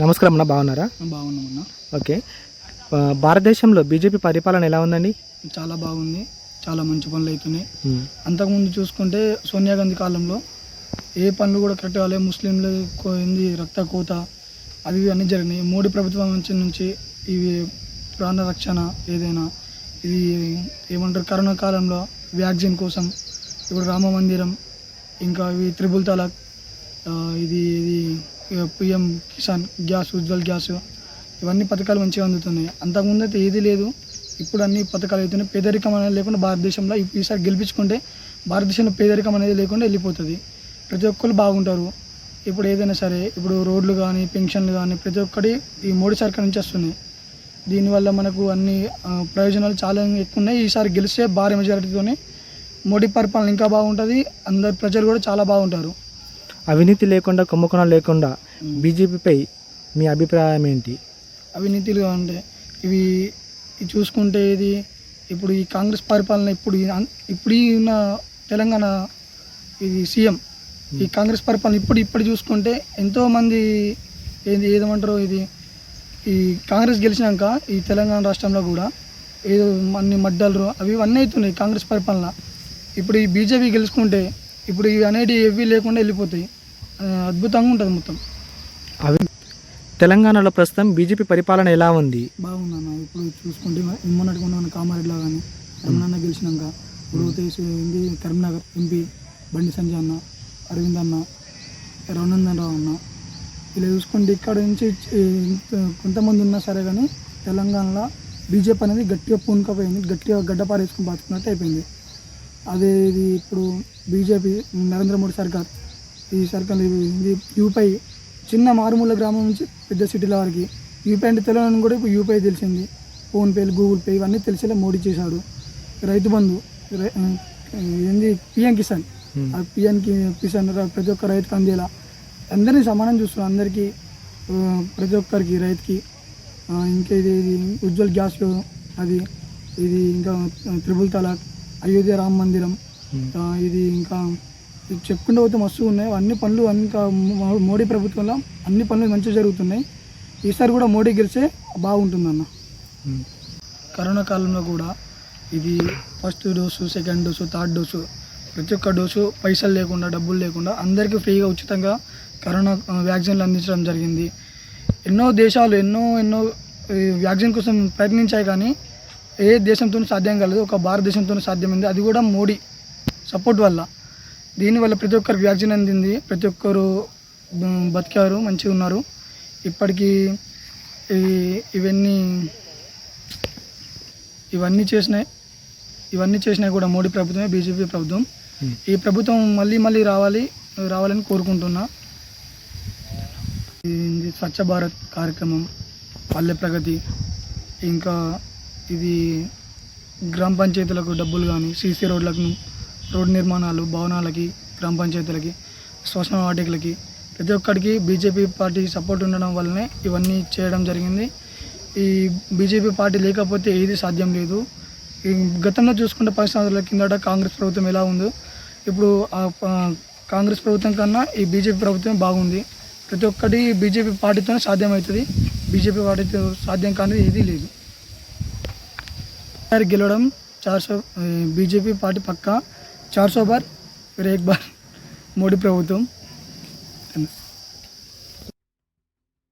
నమస్కారం అన్న, బాగున్నారా? బాగున్నామన్నా. ఓకే. భారతదేశంలో బీజేపీ పరిపాలన ఎలా ఉందండి? చాలా బాగుంది, చాలా మంచి పనులు అవుతున్నాయి. అంతకుముందు చూసుకుంటే సోనియా గాంధీ కాలంలో ఏ పనులు కూడా కరెక్ట్ కాలేదు. ముస్లింలు ఏంది రక్త కోత అవి అన్నీ జరిగినాయి. మోడీ ప్రభుత్వం నుంచి ఇవి ప్రాణ రక్షణ ఏదైనా ఇది ఏమంటారు, కరోనా కాలంలో వ్యాక్సిన్ కోసం ఇప్పుడు రామ మందిరం, ఇంకా ఇవి త్రిబుల్ తలాక్, ఇది ఇది PM Kisan gas, Ujjwal gas, ఇవన్నీ పథకాలు మంచిగా అందుతున్నాయి. అంతకుముందు అయితే ఏది లేదు, ఇప్పుడు అన్ని పథకాలు అవుతున్నాయి. పేదరికం అనేది లేకుండా భారతదేశంలో ఈసారి గెలిపించుకుంటే భారతదేశంలో పేదరికం అనేది లేకుండా వెళ్ళిపోతుంది. ప్రతి ఒక్కరు బాగుంటారు. ఇప్పుడు ఏదైనా సరే, ఇప్పుడు రోడ్లు కానీ పెన్షన్లు కానీ ప్రతి ఒక్కటి ఈ మోడీ సర్కార్ నుంచి వస్తున్నాయి. దీనివల్ల మనకు అన్ని ప్రయోజనాలు చాలా ఎక్కువ ఉన్నాయి. ఈసారి గెలిస్తే భారీ మెజారిటీతోనే మోడీ పరిపాలన ఇంకా బాగుంటుంది. అందరు ప్రజలు కూడా చాలా బాగుంటారు. అవినీతి లేకుండా, కుంభకోణం లేకుండా బీజేపీపై మీ అభిప్రాయం ఏంటి? అవినీతిగా అంటే ఇవి చూసుకుంటే ఇది ఇప్పుడు ఈ కాంగ్రెస్ పరిపాలన ఇప్పుడు ఉన్న తెలంగాణ ఇది సీఎం ఈ కాంగ్రెస్ పరిపాలన ఇప్పుడు చూసుకుంటే ఎంతోమంది ఏదేమంటారు, ఇది ఈ కాంగ్రెస్ గెలిచినాక ఈ తెలంగాణ రాష్ట్రంలో కూడా ఏదో అన్ని మడ్డలు అవి ఇవన్నీ అవుతున్నాయి కాంగ్రెస్ పరిపాలన. ఇప్పుడు ఈ బీజేపీ గెలుచుకుంటే ఇప్పుడు ఇవి అనేటివి ఏవి లేకుండా వెళ్ళిపోతాయి. అద్భుతంగా ఉంటుంది మొత్తం. అవి తెలంగాణలో ప్రస్తుతం బీజేపీ పరిపాలన ఎలా ఉంది? బాగుందన్న. ఇప్పుడు చూసుకుంటే మొన్నటికున్న కామారెడ్డిలో కానీ రమణన్న గెలిచినాక ఇప్పుడు ఏంది కరీంనగర్ ఎంపీ బండి సంజయ్ అన్న, అరవింద్ అన్న, రఘునందన్ రావు అన్న, ఇలా చూసుకుంటే ఇక్కడ నుంచి కొంతమంది ఉన్నా సరే కానీ తెలంగాణలో బీజేపీ అనేది గట్టిగా పూనుకపోయింది, గట్టిగా గడ్డపారేసుకుని బతుకున్నట్టు అయిపోయింది. అదే ఇది ఇప్పుడు బీజేపీ నరేంద్ర మోడీ సర్కార్, ఈ సర్కార్ ఇది యూపీఐ చిన్న మారుమూల గ్రామం నుంచి పెద్ద సిటీల వరకు యూపీఐ అంటే తెలంగాణ కూడా ఇప్పుడు యూపీఐ తెలిసింది. ఫోన్పే, గూగుల్ పే ఇవన్నీ తెలిసేలా మోడీ చేశాడు. రైతు బంధు ఏంది పిఎం కిసాన్, ఆ పిఎం కిసాన్ ప్రతి ఒక్క రైతుకు అందేలా అందరినీ సమానం చూస్తున్నారు. అందరికీ ప్రతి ఒక్కరికి రైతుకి ఇంకా ఇది ఉజ్వల్ గ్యాస్ అది ఇది ఇంకా త్రిబుల్ తలాక్, అయోధ్య రామ మందిరం, ఇది ఇంకా చెప్పుకుంటూ పోతే మస్తు ఉన్నాయి. అన్ని పనులు ఇంకా మోడీ ప్రభుత్వంలో అన్ని పనులు మంచిగా జరుగుతున్నాయి. ఈసారి కూడా మోడీ గెలిస్తే బాగుంటుందన్న. కరోనా కాలంలో కూడా ఇది first dose, second dose, third dose ప్రతి ఒక్క డోసు పైసలు లేకుండా, డబ్బులు లేకుండా అందరికీ ఫ్రీగా ఉచితంగా కరోనా వ్యాక్సిన్లు అందించడం జరిగింది. ఎన్నో దేశాలు ఎన్నో వ్యాక్సిన్ కోసం ప్రయత్నించాయి, కానీ ఏ దేశంతో సాధ్యం కాలేదు. ఒక భారతదేశంతో సాధ్యమైంది, అది కూడా మోడీ సపోర్ట్ వల్ల. దీనివల్ల ప్రతి ఒక్కరికి వ్యాక్సిన్ అందింది, ప్రతి ఒక్కరు బతికారు, మంచిగా ఉన్నారు. ఇప్పటికీ ఇవన్నీ చేసినాయి కూడా మోడీ ప్రభుత్వమే, బీజేపీ ప్రభుత్వం. ఈ ప్రభుత్వం మళ్ళీ రావాలని కోరుకుంటున్నా. ఇది స్వచ్ఛ భారత్ కార్యక్రమం, పల్లె ప్రగతి, ఇంకా ఇది గ్రామ పంచాయతీలకు డబ్బులు కానీ, సీసీ రోడ్ నిర్మాణాలు, భవనాలకి, గ్రామ పంచాయతీలకి, శ్మశాన వాటికలకి ప్రతి ఒక్కరికి బీజేపీ పార్టీ సపోర్ట్ ఉండడం వల్లనే ఇవన్నీ చేయడం జరిగింది. ఈ బీజేపీ పార్టీ లేకపోతే ఏది సాధ్యం లేదు. ఈ గతంలో చూసుకుంటే 10 సంవత్సరాల కిందట కాంగ్రెస్ ప్రభుత్వం ఎలా ఉందో ఇప్పుడు కాంగ్రెస్ ప్రభుత్వం కన్నా ఈ బీజేపీ ప్రభుత్వం బాగుంది. ప్రతి ఒక్కటి బీజేపీ పార్టీతోనే సాధ్యమవుతుంది. బీజేపీ పార్టీతో సాధ్యం కానీ ఏదీ లేదు. గెలవడం 400 బీజేపీ పార్టీ పక్కా. 400 बार फिर 1 बार మోడీ ప్రభుత్వం.